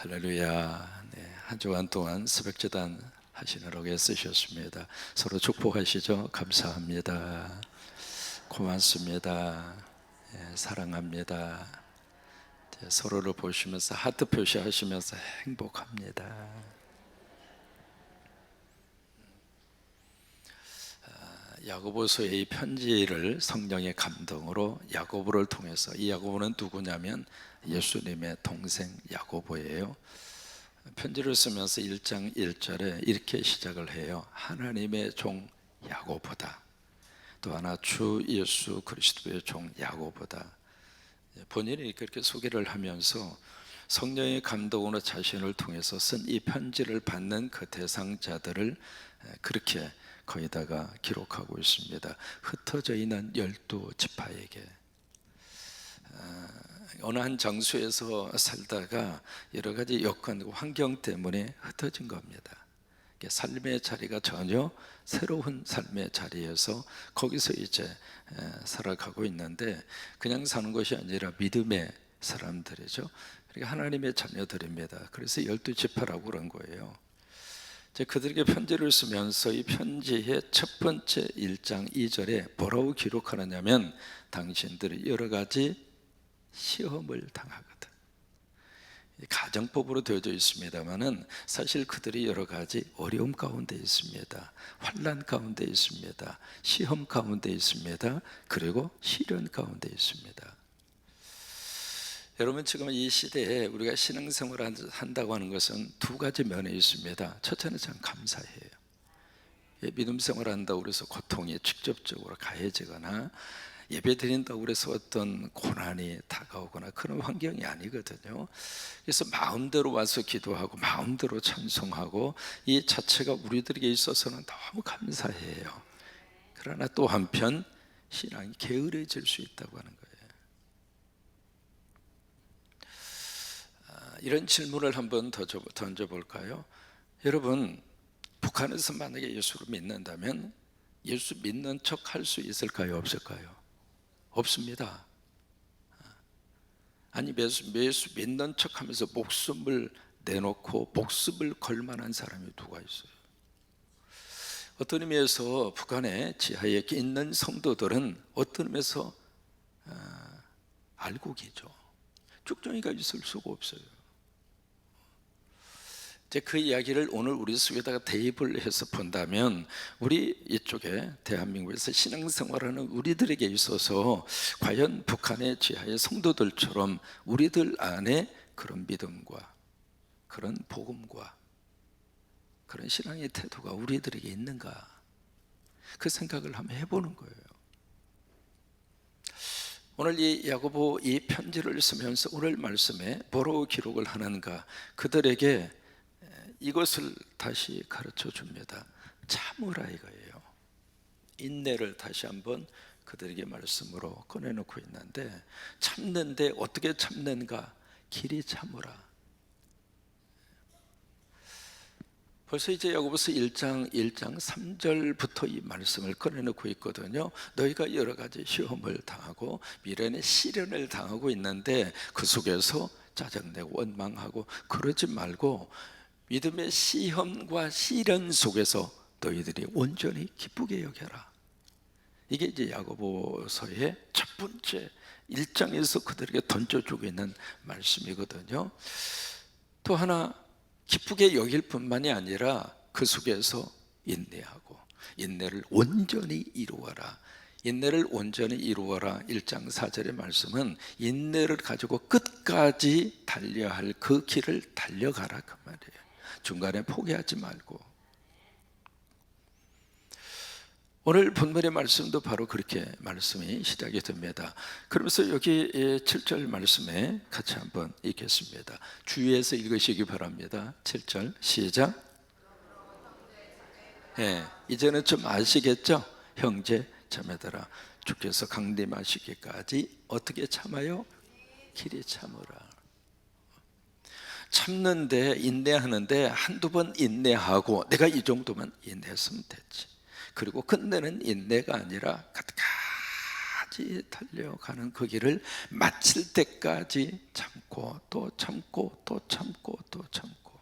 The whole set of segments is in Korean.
할렐루야. 네, 한 주간 동안 새벽제단 하시느라고 애쓰셨습니다. 서로 축복하시죠. 감사합니다. 고맙습니다. 사랑합니다. 서로를 보시면서 하트 표시하시면서 행복합니다. 야고보서의 이 편지를 성령의 감동으로 야고보를 통해서, 이 야고보는 누구냐면 예수님의 동생 야고보예요. 편지를 쓰면서 1장 1절에 이렇게 시작을 해요. 하나님의 종 야고보다, 또 하나 주 예수 그리스도의 종 야고보다. 본인이 그렇게 소개를 하면서 성령의 감동으로 자신을 통해서 쓴 이 편지를 받는 그 대상자들을 그렇게 거기다가 기록하고 있습니다. 흩어져 있는 12지파에게, 어느 한 장소에서 살다가 여러 가지 여건, 환경 때문에 흩어진 겁니다. 삶의 자리가 전혀 새로운 삶의 자리에서 거기서 이제 살아가고 있는데, 그냥 사는 것이 아니라 믿음의 사람들이죠. 그러니까 하나님의 자녀들입니다. 그래서 12지파라고 그런 거예요. 그들에게 편지를 쓰면서 이 편지의 첫 번째 1장 2절에 뭐라고 기록하느냐면, 당신들이 여러 가지 시험을 당하거든. 가정법으로 되어져 있습니다만은 사실 그들이 여러 가지 어려움 가운데 있습니다. 환난 가운데 있습니다. 시험 가운데 있습니다. 그리고 시련 가운데 있습니다. 여러분, 지금 이 시대에 우리가 신앙생활을 한다고 하는 것은 두 가지 면에 있습니다. 첫째는 참 감사해요. 믿음 생활을 한다고 해서 고통이 직접적으로 가해지거나, 예배 드린다고 해서 어떤 고난이 다가오거나 그런 환경이 아니거든요. 그래서 마음대로 와서 기도하고 마음대로 찬송하고, 이 자체가 우리들에게 있어서는 너무 감사해요. 그러나 또 한편 신앙이 게으르질 수 있다고 하는 거예요. 이런 질문을 한번 던져볼까요? 여러분, 북한에서 만약에 예수를 믿는다면 예수 믿는 척 할 수 있을까요? 없을까요? 없습니다. 아니, 예수 믿는 척 하면서 목숨을 내놓고 목숨을 걸 만한 사람이 누가 있어요? 어떤 의미에서 북한의 지하에 있는 성도들은 어떤 의미에서 알곡이죠. 쭉정이가 있을 수가 없어요. 그 이야기를 오늘 우리 속에다가 대입을 해서 본다면, 우리 이쪽에 대한민국에서 신앙생활하는 우리들에게 있어서 과연 북한의 지하의 성도들처럼 우리들 안에 그런 믿음과 그런 복음과 그런 신앙의 태도가 우리들에게 있는가, 그 생각을 한번 해보는 거예요. 오늘 이 야고보 이 편지를 쓰면서 오늘 말씀에 뭐라고 기록을 하는가, 그들에게 이것을 다시 가르쳐 줍니다. 참으라 이거예요. 인내를 다시 한번 그들에게 말씀으로 꺼내놓고 있는데, 참는데 어떻게 참는가? 길이 참으라. 벌써 이제 야고보서 1장 3절부터 이 말씀을 꺼내놓고 있거든요. 너희가 여러 가지 시험을 당하고 미련의 시련을 당하고 있는데, 그 속에서 짜증내고 원망하고 그러지 말고 믿음의 시험과 시련 속에서 너희들이 온전히 기쁘게 여겨라. 이게 이제 야고보서의 첫 번째 1장에서 그들에게 던져주고 있는 말씀이거든요. 또 하나, 기쁘게 여길 뿐만이 아니라 그 속에서 인내하고, 인내를 온전히 이루어라. 인내를 온전히 이루어라. 1장 4절의 말씀은 인내를 가지고 끝까지 달려야 할 그 길을 달려가라, 그 말이에요. 중간에 포기하지 말고. 오늘 본문의 말씀도 바로 그렇게 말씀이 시작이 됩니다. 그러면서 여기 7절 말씀에 같이 한번 읽겠습니다. 주의해서 읽으시기 바랍니다. 7절 시작. 이제는 좀 아시겠죠? 형제 자매들아, 주께서 강림하시기까지 어떻게 참아요? 길이 참으라. 참는데, 인내하는데 한두 번 인내하고 내가 이 정도만 인내했으면 됐지, 그리고 끝내는 인내가 아니라 끝까지 달려가는 그 길을 마칠 때까지 참고 참고 또 참고 또 참고 또 참고.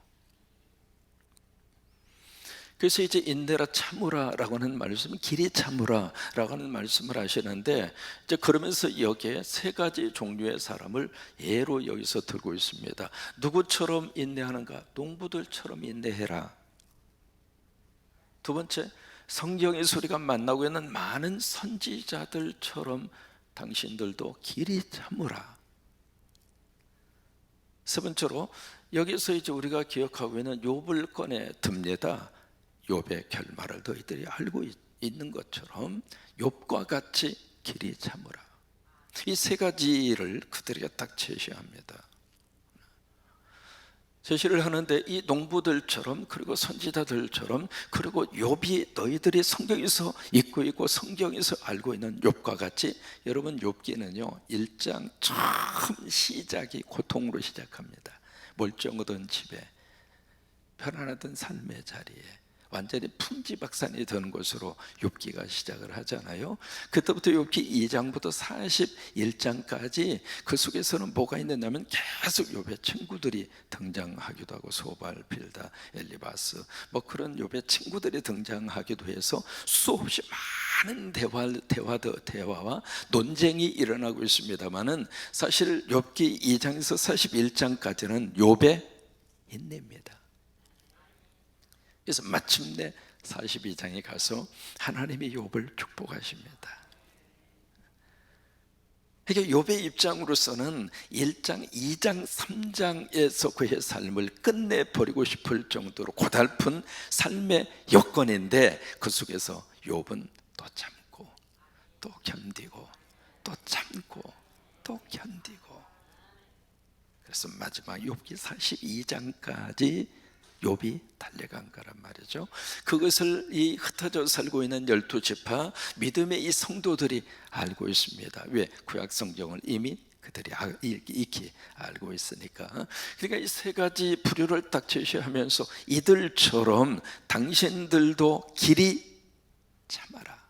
그래서 이제 인내라 참으라라고 하는 말씀은 길이 참으라라고 하는 말씀을 하시는데, 이제 그러면서 여기에 세 가지 종류의 사람을 예로 여기서 들고 있습니다. 누구처럼 인내하는가? 농부들처럼 인내해라. 두 번째, 성경의 소리가 만나고 있는 많은 선지자들처럼 당신들도 길이 참으라. 세 번째로 여기서 이제 우리가 기억하고 있는 욥을 꺼내 듭니다. 욥의 결말을 너희들이 알고 있는 것처럼 욥과 같이 길이 참으라. 이 세 가지를 그들에게 딱 제시합니다. 제시를 하는데, 이 농부들처럼 그리고 선지자들처럼 그리고 욥이 너희들이 성경에서 읽고 있고 성경에서 알고 있는 욥과 같이, 여러분 욥기는요 1장 처음 시작이 고통으로 시작합니다. 멀쩡하던 집에, 편안하던 삶의 자리에 완전히 풍지박산이 되는 것으로 욥기가 시작을 하잖아요. 그때부터 욥기 2장부터 41장까지 그 속에서는 뭐가 있느냐면 계속 욥의 친구들이 등장하기도 하고, 소발, 빌다, 엘리바스 뭐 그런 욥의 친구들이 등장하기도 해서 수없이 많은 대화와 논쟁이 일어나고 있습니다만은, 사실 욥기 2장에서 41장까지는 욥의 인내입니다. 그래서 마침내 42장에 가서 하나님이 욥을 축복하십니다. 그러니까 욥의 입장으로서는 1장, 2장, 3장에서 그의 삶을 끝내버리고 싶을 정도로 고달픈 삶의 여건인데, 그 속에서 욥은 또 참고 또 견디고 또 참고 또 견디고, 그래서 마지막 욥기 42장까지 욥이 달려간 거란 말이죠. 그것을 이 흩어져 살고 있는 12지파 믿음의 이 성도들이 알고 있습니다. 왜? 구약 성경을 이미 그들이 익히 알고 있으니까. 그러니까 이 세 가지 부류를 딱 제시하면서 이들처럼 당신들도 길이 참아라.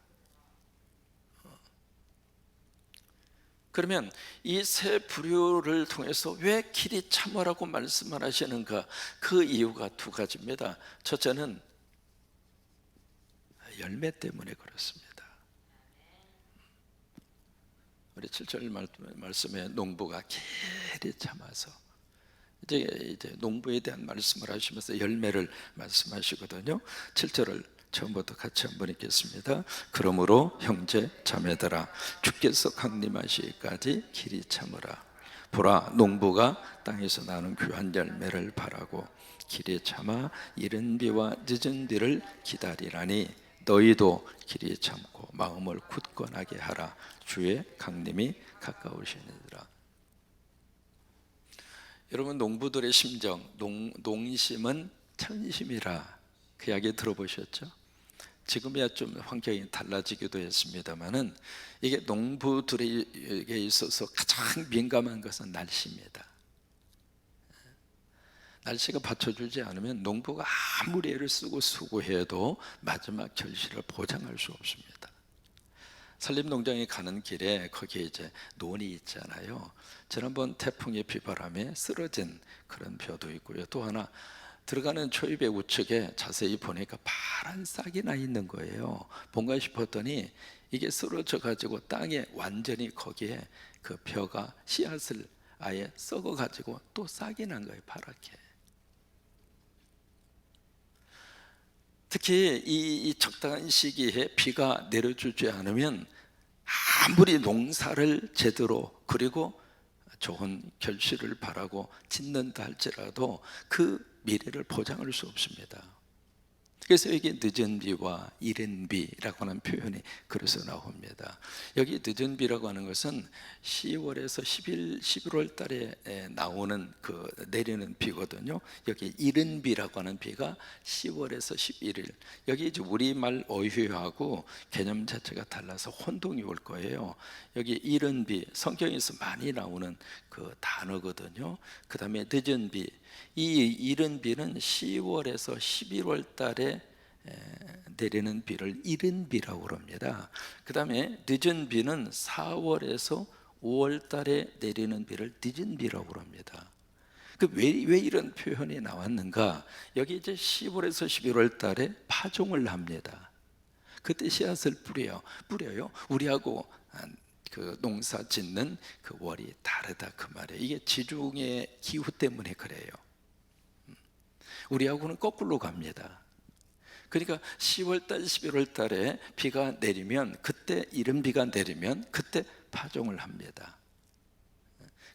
그러면 이 세 부류를 통해서 왜 길이 참으라고 말씀을 하시는가? 그 이유가 두 가지입니다. 첫째는 열매 때문에 그렇습니다. 우리 7절 말씀에 농부가 길이 참아서, 이제 농부에 대한 말씀을 하시면서 열매를 말씀하시거든요. 7절을 처음부터 같이 한번 읽겠습니다. 그러므로 형제 자매들아, 주께서 강림하시기까지 길이 참으라. 보라, 농부가 땅에서 나는 귀한 열매를 바라고 길이 참아 이른 비와 늦은 비를 기다리라니, 너희도 길이 참고 마음을 굳건하게 하라. 주의 강림이 가까우시니라. 여러분, 농부들의 심정, 농심은 천심이라, 그 이야기 들어보셨죠? 지금이야 좀 환경이 달라지기도 했습니다만은, 이게 농부들에게 있어서 가장 민감한 것은 날씨입니다. 날씨가 받쳐주지 않으면 농부가 아무리 애를 쓰고 수고해도 마지막 결실을 보장할 수 없습니다. 산림농장에 가는 길에 거기에 이제 논이 있잖아요. 지난번 태풍의 비바람에 쓰러진 그런 벼도 있고요. 또 하나, 들어가는 초입의 우측에 자세히 보니까 파란 싹이 나 있는 거예요. 뭔가 싶었더니 이게 쓰러져 가지고 땅에 완전히 거기에 그 벼가 씨앗을 아예 썩어 가지고 또 싹이 난 거예요, 파랗게. 특히 이 적당한 시기에 비가 내려주지 않으면 아무리 농사를 제대로 그리고 좋은 결실을 바라고 짓는다 할지라도 그 미래를 보장할 수 없습니다. 그래서 여기 늦은 비와 이른 비라고 하는 표현이 그래서 나옵니다. 여기 늦은 비라고 하는 것은 10월에서 11월 달에 나오는 그 내리는 비거든요. 여기 이른 비라고 하는 비가 10월에서 11일. 여기 이제 우리말 어휘하고 개념 자체가 달라서 혼동이 올 거예요. 여기 이른 비, 성경에서 많이 나오는 그 단어거든요. 그 다음에 늦은 비, 이 이른 비는 10월에서 11월 달에 내리는 비를 이른 비라고 합니다. 그 다음에 늦은 비는 4월에서 5월 달에 내리는 비를 늦은 비라고 합니다. 왜 이런 표현이 나왔는가? 여기 이제 10월에서 11월 달에 파종을 합니다. 그때 씨앗을 뿌려요. 우리하고 그 농사 짓는 그 월이 다르다 그 말이에요. 이게 지중해 기후 때문에 그래요. 우리하고는 거꾸로 갑니다. 그러니까 10월 달, 11월 달에 비가 내리면, 그때 이른 비가 내리면 그때 파종을 합니다.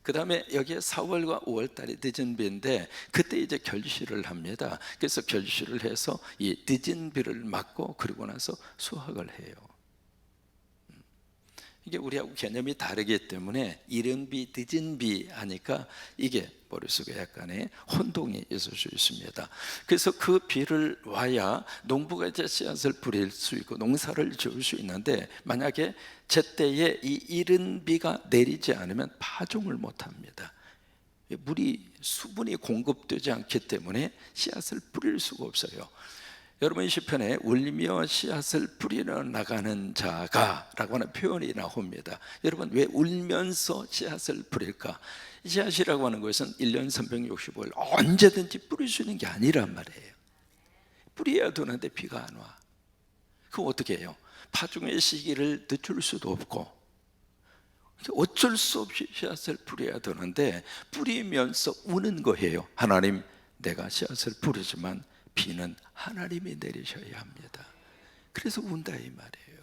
그 다음에 여기에 4월과 5월 달이 늦은 비인데 그때 이제 결실을 합니다. 그래서 결실을 해서 이 늦은 비를 맞고 그리고 나서 수확을 해요. 이게 우리하고 개념이 다르기 때문에 이른 비, 늦은 비 하니까 이게 머릿속에 약간의 혼동이 있을 수 있습니다. 그래서 그 비를 와야 농부가 이제 씨앗을 뿌릴 수 있고 농사를 지을 수 있는데, 만약에 제때에 이 이른 비가 내리지 않으면 파종을 못 합니다. 물이, 수분이 공급되지 않기 때문에 씨앗을 뿌릴 수가 없어요. 여러분 시편에 울며 씨앗을 뿌리러 나가는 자가 라고 하는 표현이 나옵니다. 여러분 왜 울면서 씨앗을 뿌릴까? 씨앗이라고 하는 것은 1년 365일 언제든지 뿌릴 수 있는 게 아니란 말이에요. 뿌려야 되는데 비가 안 와. 그럼 어떻게 해요? 파종의 시기를 늦출 수도 없고 어쩔 수 없이 씨앗을 뿌려야 되는데 뿌리면서 우는 거예요. 하나님, 내가 씨앗을 뿌리지만 비는 하나님이 내리셔야 합니다. 그래서 운다 이 말이에요.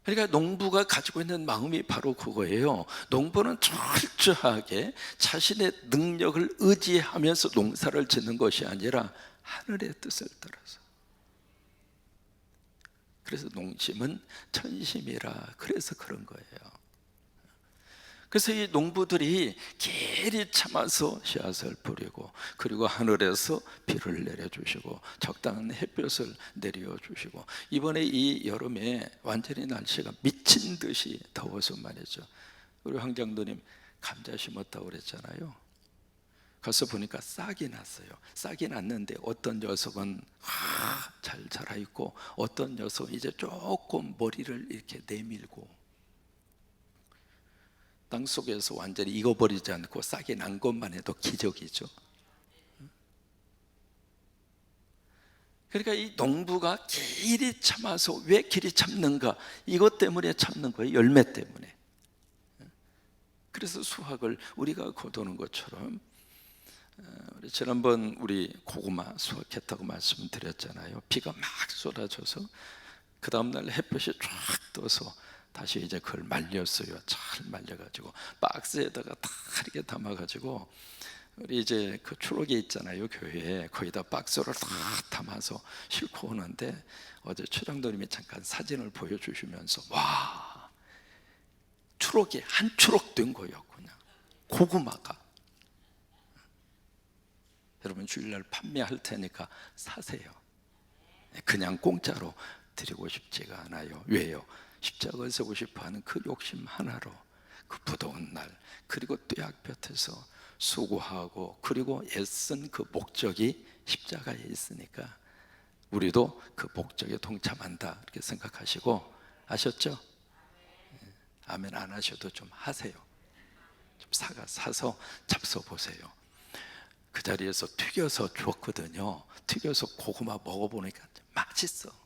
그러니까 농부가 가지고 있는 마음이 바로 그거예요. 농부는 철저하게 자신의 능력을 의지하면서 농사를 짓는 것이 아니라 하늘의 뜻을 따라서. 그래서 농심은 천심이라, 그래서 그런 거예요. 그래서 이 농부들이 길이 참아서 씨앗을 뿌리고, 그리고 하늘에서 비를 내려주시고 적당한 햇볕을 내려주시고, 이번에 이 여름에 완전히 날씨가 미친 듯이 더워서 말이죠. 우리 황장도님 감자 심었다고 그랬잖아요. 가서 보니까 싹이 났어요. 싹이 났는데 어떤 녀석은 잘 자라있고 어떤 녀석은 이제 조금 머리를 이렇게 내밀고, 땅속에서 완전히 익어버리지 않고 싹이 난 것만 해도 기적이죠. 그러니까 이 농부가 길이 참아서, 왜 길이 참는가? 이것 때문에 참는 거예요. 열매 때문에. 그래서 수확을 우리가 거두는 것처럼, 지난번 우리 고구마 수확했다고 말씀드렸잖아요. 비가 막 쏟아져서 그 다음날 햇볕이 쫙 떠서 다시 이제 그걸 말렸어요. 잘 말려가지고 박스에다가 다 이렇게 담아가지고, 우리 이제 그 추록에 있잖아요, 교회에. 거기다 박스를 다 담아서 싣고 오는데, 어제 최장도님이 잠깐 사진을 보여주시면서 와, 추록이 한 추록 된 거예요. 그냥 고구마가. 여러분 주일날 판매할 테니까 사세요. 그냥 공짜로 드리고 싶지가 않아요. 왜요? 십자가를 세우고 싶어하는 그 욕심 하나로 그 무더운 날, 그리고 뙤약볕에서 수고하고 그리고 애쓴 그 목적이 십자가에 있으니까 우리도 그 목적에 동참한다, 이렇게 생각하시고, 아셨죠? 아멘 안 하셔도 좀 하세요. 좀 사서 잡숴 보세요. 그 자리에서 튀겨서 줬거든요. 튀겨서 고구마 먹어보니까 맛있어.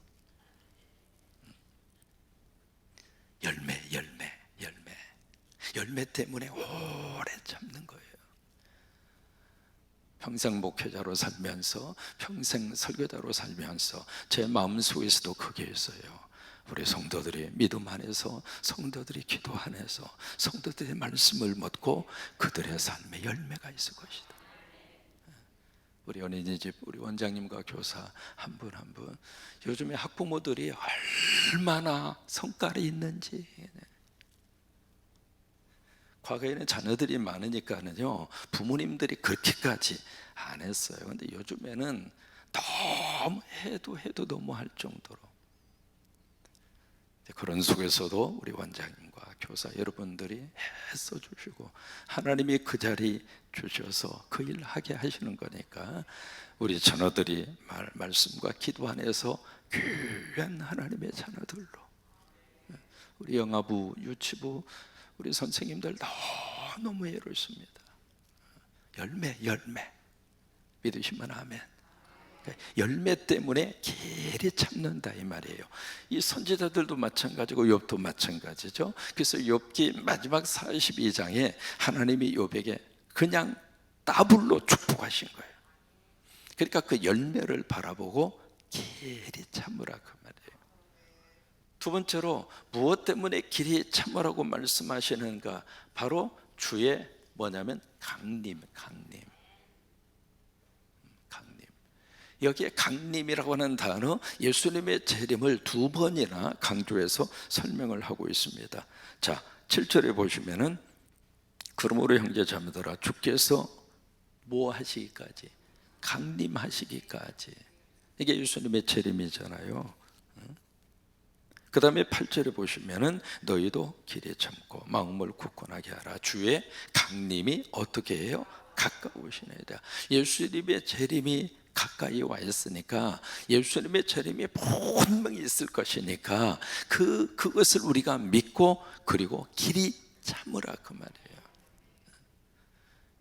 열매 때문에 오래 참는 거예요. 평생 목회자로 살면서, 평생 설교자로 살면서 제 마음속에서도 그게 있어요. 우리 성도들이 믿음 안에서, 성도들이 기도 안에서, 성도들의 말씀을 묻고 그들의 삶에 열매가 있을 것이다. 우리 어린이집 우리 원장님과 교사 한 분 한 분, 요즘에 학부모들이 얼마나 성깔이 있는지. 과거에는 자녀들이 많으니까는요, 부모님들이 그렇게까지 안 했어요. 근데 요즘에는 너무 해도 너무 할 정도로. 그런 속에서도 우리 원장님과 교사 여러분들이 애써 주시고, 하나님이 그 자리 주셔서 그 일 하게 하시는 거니까, 우리 자녀들이 말씀과 기도 안에서 귀한 하나님의 자녀들로, 우리 영아부, 유치부 우리 선생님들 너무 애로있습니다. 열매 믿으시면 아멘. 열매 때문에 길이 참는다 이 말이에요. 이 선지자들도 마찬가지고 욥도 마찬가지죠. 그래서 욥기 마지막 42장에 하나님이 욥에게 그냥 더블로 축복하신 거예요. 그러니까 그 열매를 바라보고 길이 참으라 그 말이에요. 두 번째로 무엇 때문에 길이 참으라고 말씀하시는가? 바로 주의 뭐냐면 강림. 여기에 강림이라고 하는 단어, 예수님의 재림을 두 번이나 강조해서 설명을 하고 있습니다. 자, 7절에 보시면은 그러므로 형제자매들아 주께서 뭐 하시기까지? 강림하시기까지. 이게 예수님의 재림이잖아요. 그 다음에 8절에 보시면은 너희도 길에 참고 마음을 굳건하게 하라. 주의 강림이 어떻게 해요? 가까우시니라. 예수님의 재림이 가까이 와 있으니까, 예수님의 재림이 분명히 있을 것이니까 그것을 우리가 믿고 그리고 길이 참으라 그 말이에요.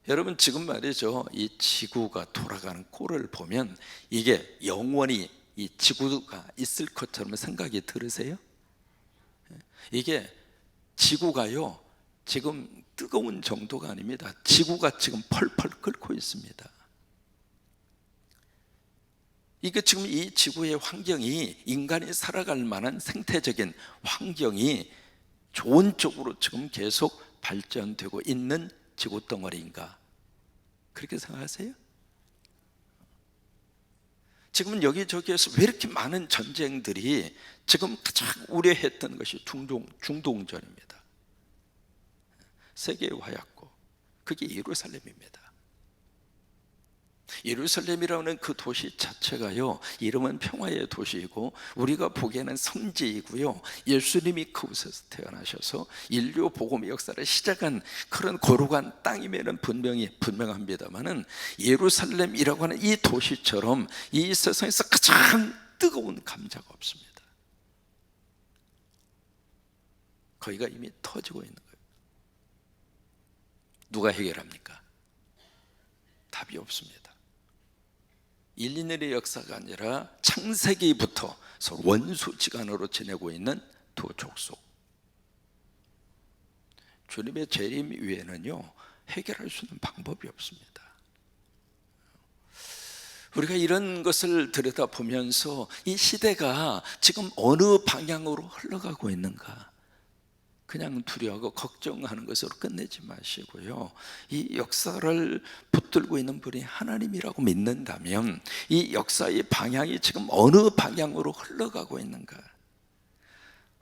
여러분 지금 말이죠, 이 지구가 돌아가는 꼴을 보면 이게 영원히 이 지구가 있을 것처럼 생각이 들으세요? 이게 지구가요 지금 뜨거운 정도가 아닙니다. 지구가 지금 펄펄 끓고 있습니다. 이게 지금 이 지구의 환경이 인간이 살아갈 만한 생태적인 환경이 좋은 쪽으로 지금 계속 발전되고 있는 지구 덩어리인가? 그렇게 생각하세요? 지금은 여기저기에서 왜 이렇게 많은 전쟁들이 지금 가장 우려했던 것이 중동전입니다. 세계의 화약고, 그게 예루살렘입니다. 예루살렘이라는 그 도시 자체가요 이름은 평화의 도시이고 우리가 보기에는 성지이고요, 예수님이 그곳에서 태어나셔서 인류 복음의 역사를 시작한 그런 거룩한 땅임에는 분명합니다만은 예루살렘이라고 하는 이 도시처럼 이 세상에서 가장 뜨거운 감자가 없습니다. 거기가 이미 터지고 있는 거예요. 누가 해결합니까? 답이 없습니다. 1, 2년의 역사가 아니라 창세기부터 서로 원수지간으로 지내고 있는 두 족속. 주님의 재림 위에는요 해결할 수 있는 방법이 없습니다. 우리가 이런 것을 들여다보면서 이 시대가 지금 어느 방향으로 흘러가고 있는가, 그냥 두려워하고 걱정하는 것으로 끝내지 마시고요, 이 역사를 붙들고 있는 분이 하나님이라고 믿는다면 이 역사의 방향이 지금 어느 방향으로 흘러가고 있는가,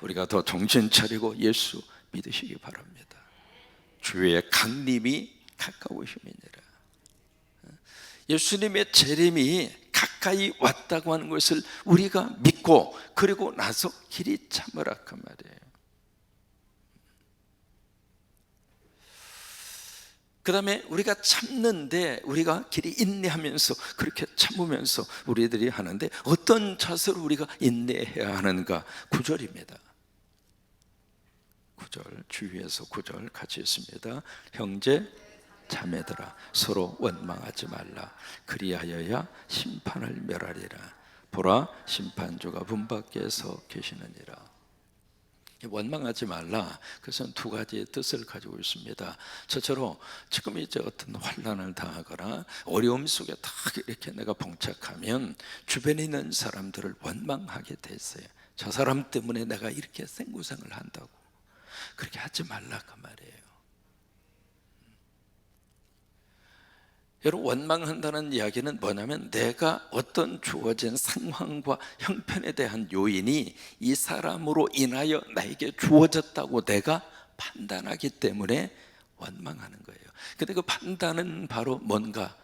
우리가 더 정신 차리고 예수 믿으시기 바랍니다. 주의 강림이 가까우심이니라. 예수님의 재림이 가까이 왔다고 하는 것을 우리가 믿고 그리고 나서 길이 참으라 그 말이에요. 그 다음에 우리가 참는데 우리가 길이 인내하면서 그렇게 참으면서 우리들이 하는데 어떤 자세로 우리가 인내해야 하는가? 9절입니다. 9절, 주위에서 9절 같이 있습니다. 형제 자매들아 서로 원망하지 말라. 그리하여야 심판을 멸하리라. 보라 심판주가 문 밖에서 계시느니라. 원망하지 말라. 그것은 두 가지의 뜻을 가지고 있습니다. 저처럼 지금 이제 어떤 환난을 당하거나 어려움 속에 딱 이렇게 내가 봉착하면 주변에 있는 사람들을 원망하게 됐어요. 저 사람 때문에 내가 이렇게 생고생을 한다고. 그렇게 하지 말라 그 말이에요. 여러분, 원망한다는 이야기는 뭐냐면 내가 어떤 주어진 상황과 형편에 대한 요인이 이 사람으로 인하여 나에게 주어졌다고 내가 판단하기 때문에 원망하는 거예요. 근데 그 판단은 바로 뭔가?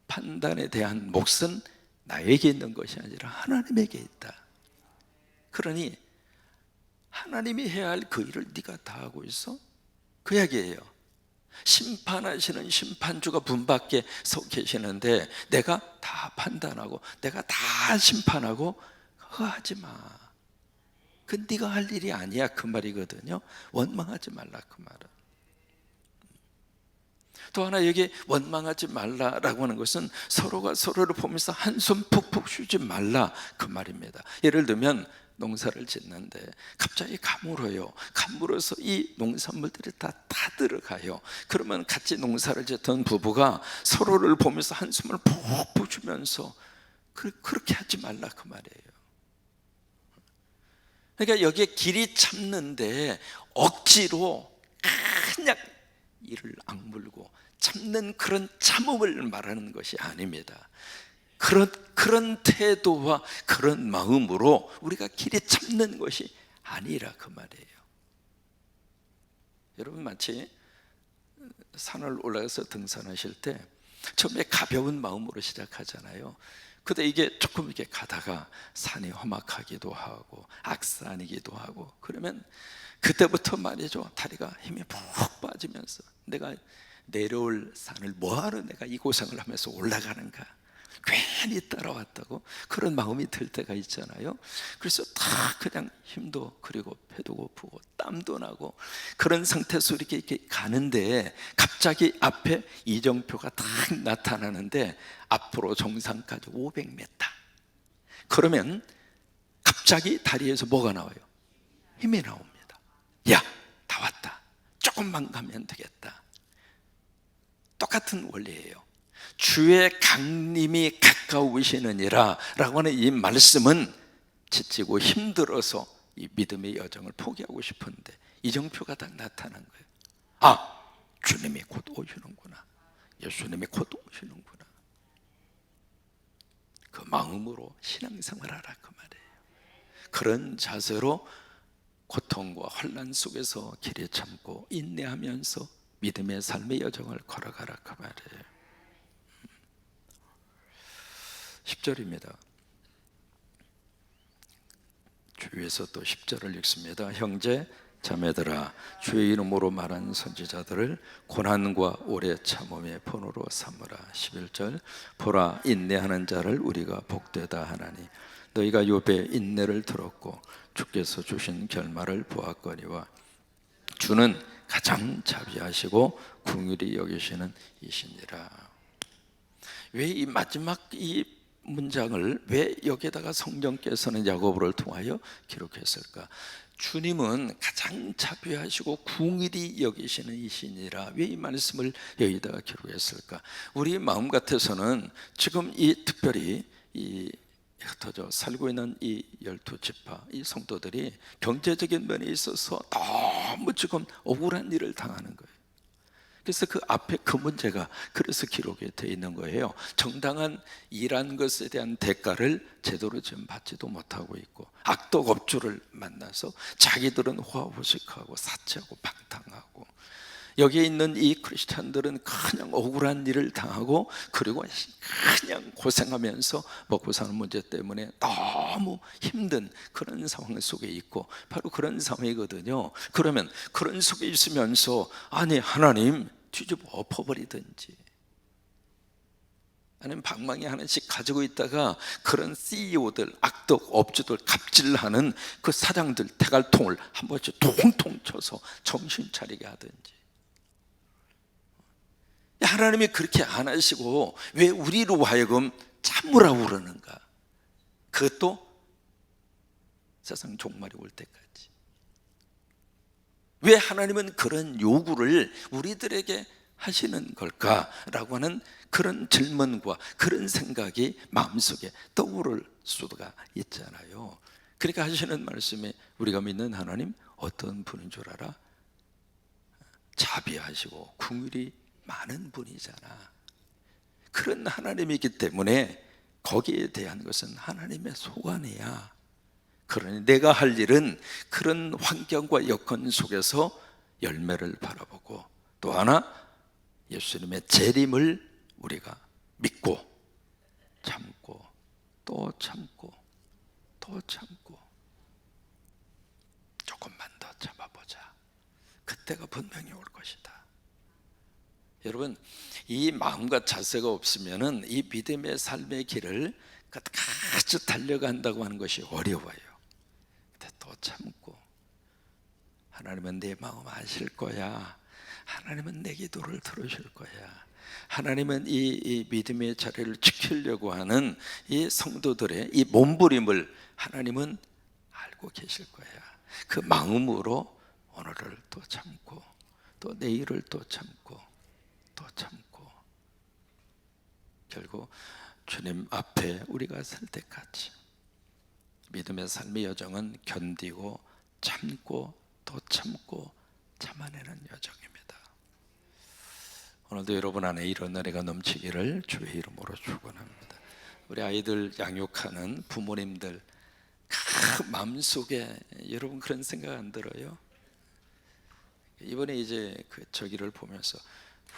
판단에 대한 몫은 나에게 있는 것이 아니라 하나님에게 있다. 그러니 하나님이 해야 할 그 일을 네가 다 하고 있어? 그 이야기예요. 심판하시는 심판주가 문 밖에 서 계시는데 내가 다 판단하고 내가 다 심판하고 그거 하지 마. 그 네가 할 일이 아니야 그 말이거든요. 원망하지 말라 그 말은. 또 하나 여기 원망하지 말라라고 하는 것은 서로가 서로를 보면서 한숨 푹푹 쉬지 말라 그 말입니다. 예를 들면 농사를 짓는데 갑자기 가물어요. 가물어서 이 농산물들이 다 들어가요. 그러면 같이 농사를 짓던 부부가 서로를 보면서 한숨을 푹푹 쉬면서 그렇게 하지 말라 그 말이에요. 그러니까 여기에 길이 참는데 억지로 그냥 이를 악물고 참는 그런 참음을 말하는 것이 아닙니다. 그런 태도와 그런 마음으로 우리가 길이 참는 것이 아니라 그 말이에요. 여러분 마치 산을 올라가서 등산하실 때 처음에 가벼운 마음으로 시작하잖아요. 근데 이게 조금 이렇게 가다가 산이 험악하기도 하고 악산이기도 하고 그러면 그때부터 말이죠, 다리가 힘이 푹 빠지면서 내가 내려올 산을 뭐하러 내가 이 고생을 하면서 올라가는가, 괜히 따라왔다고 그런 마음이 들 때가 있잖아요. 그래서 다 그냥 힘도 그리고 배도 고프고 땀도 나고 그런 상태에서 이렇게 가는데 갑자기 앞에 이정표가 딱 나타나는데 앞으로 정상까지 500m. 그러면 갑자기 다리에서 뭐가 나와요? 힘이 나옵니다. 야, 다 왔다. 조금만 가면 되겠다. 똑같은 원리예요. 주의 강림이 가까우시느니라 라고 하는 이 말씀은 지치고 힘들어서 이 믿음의 여정을 포기하고 싶은데 이정표가 딱 나타난 거예요. 아, 주님이 곧 오시는구나. 예수님이 곧 오시는구나. 그 마음으로 신앙생활하라 그 말이에요. 그런 자세로 고통과 환난 속에서 길에 참고 인내하면서 믿음의 삶의 여정을 걸어가라 그 말이에요. 10절입니다. 주위에서 또 10절을 읽습니다. 형제 자매들아, 주의 이름으로 말한 선지자들을 고난과 오래 참음의 본으로 삼으라. 11절 보라, 인내하는 자를 우리가 복되다 하나니 너희가 욥의 인내를 들었고 주께서 주신 결말을 보았거니와 주는 가장 자비하시고 긍휼히 여기시는 이시니라. 왜 이 마지막 이 문장을 왜 여기에다가 성령께서는 야고보를 통하여 기록했을까? 주님은 가장 자비하시고 긍휼히 여기시는 이시니라. 왜 이 말씀을 여기다가 기록했을까? 우리 마음 같아서는 지금 이 특별히 이 흩어져 살고 있는 이 12지파 이 성도들이 경제적인 면에 있어서 너무 지금 억울한 일을 당하는 거예요. 그래서 그 앞에 그 문제가 그래서 기록이 되어 있는 거예요. 정당한 일한 것에 대한 대가를 제대로 지금 받지도 못하고 있고 악독 업주를 만나서 자기들은 호화호식하고 사치하고 방탕하고 여기에 있는 이 크리스찬들은 그냥 억울한 일을 당하고 그리고 그냥 고생하면서 먹고 사는 문제 때문에 너무 힘든 그런 상황 속에 있고 바로 그런 상황이거든요. 그러면 그런 속에 있으면서 아니 하나님 뒤집어 엎어버리든지 아니면 방망이 하나씩 가지고 있다가 그런 CEO들 악독 업주들 갑질하는 그 사장들 대갈통을 한 번씩 통통 쳐서 정신 차리게 하든지. 하나님이 그렇게 안 하시고 왜 우리로 하여금 참으라고 그러는가? 그것도 세상 종말이 올 때까지. 왜 하나님은 그런 요구를 우리들에게 하시는 걸까라고 하는 그런 질문과 그런 생각이 마음속에 떠오를 수가 있잖아요. 그러니까 하시는 말씀에 우리가 믿는 하나님 어떤 분인 줄 알아? 자비하시고 긍휼이 많은 분이잖아. 그런 하나님이기 때문에 거기에 대한 것은 하나님의 소관이야. 그러니 내가 할 일은 그런 환경과 여건 속에서 열매를 바라보고 또 하나 예수님의 재림을 우리가 믿고 참고 또 참고 또 참고 조금만 더 참아보자. 그때가 분명히 올 것이다. 여러분 이 마음과 자세가 없으면은 이 믿음의 삶의 길을 끝까지 달려간다고 하는 것이 어려워요. 근데 또 참고, 하나님은 내 마음 아실 거야. 하나님은 내 기도를 들으실 거야. 하나님은 이 믿음의 자리를 지키려고 하는 이 성도들의 이 몸부림을 하나님은 알고 계실 거야. 그 마음으로 오늘을 또 참고, 또 내일을 또 참고, 또 참고, 결국 주님 앞에 우리가 설 때까지 믿음의 삶의 여정은 견디고 참고 또 참고 참아내는 여정입니다. 오늘도 여러분 안에 이런 은혜가 넘치기를 주의 이름으로 축원합니다. 우리 아이들 양육하는 부모님들 마음속에 여러분 그런 생각 안 들어요? 이번에 이제 그 저기를 보면서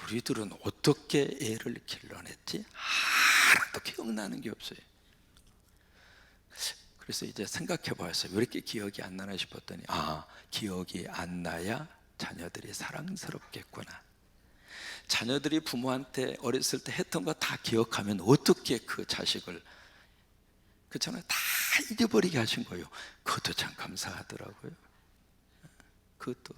우리들은 어떻게 애를 길러냈지? 하나도 기억나는 게 없어요. 그래서 이제 생각해 봤어요. 왜 이렇게 기억이 안 나나 싶었더니 기억이 안 나야 자녀들이 사랑스럽겠구나. 자녀들이 부모한테 어렸을 때 했던 거 다 기억하면 어떻게 그 자식을, 그렇잖아요, 다 잊어버리게 하신 거예요. 그것도 참 감사하더라고요. 그것도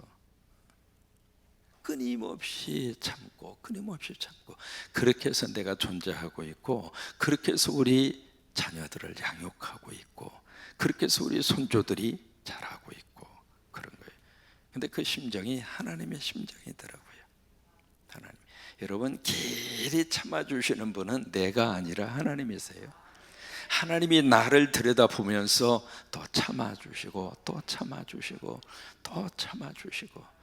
끊임없이 참고 끊임없이 참고, 그렇게 해서 내가 존재하고 있고, 그렇게 해서 우리 자녀들을 양육하고 있고, 그렇게 해서 우리 손주들이 자라고 있고 그런 거예요. 근데 그 심정이 하나님의 심정이더라고요. 하나님, 여러분 길이 참아주시는 분은 내가 아니라 하나님이세요. 하나님이 나를 들여다보면서 또 참아주시고 또 참아주시고 또 참아주시고,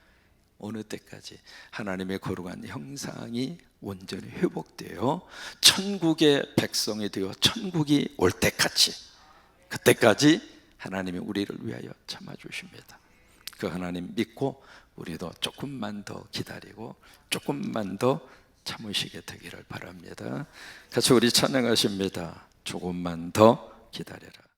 어느 때까지 하나님의 거룩한 형상이 온전히 회복되어 천국의 백성이 되어 천국이 올 때까지, 그때까지 하나님이 우리를 위하여 참아주십니다. 그 하나님 믿고 우리도 조금만 더 기다리고 조금만 더 참으시게 되기를 바랍니다. 같이 우리 찬양하십니다. 조금만 더 기다려라.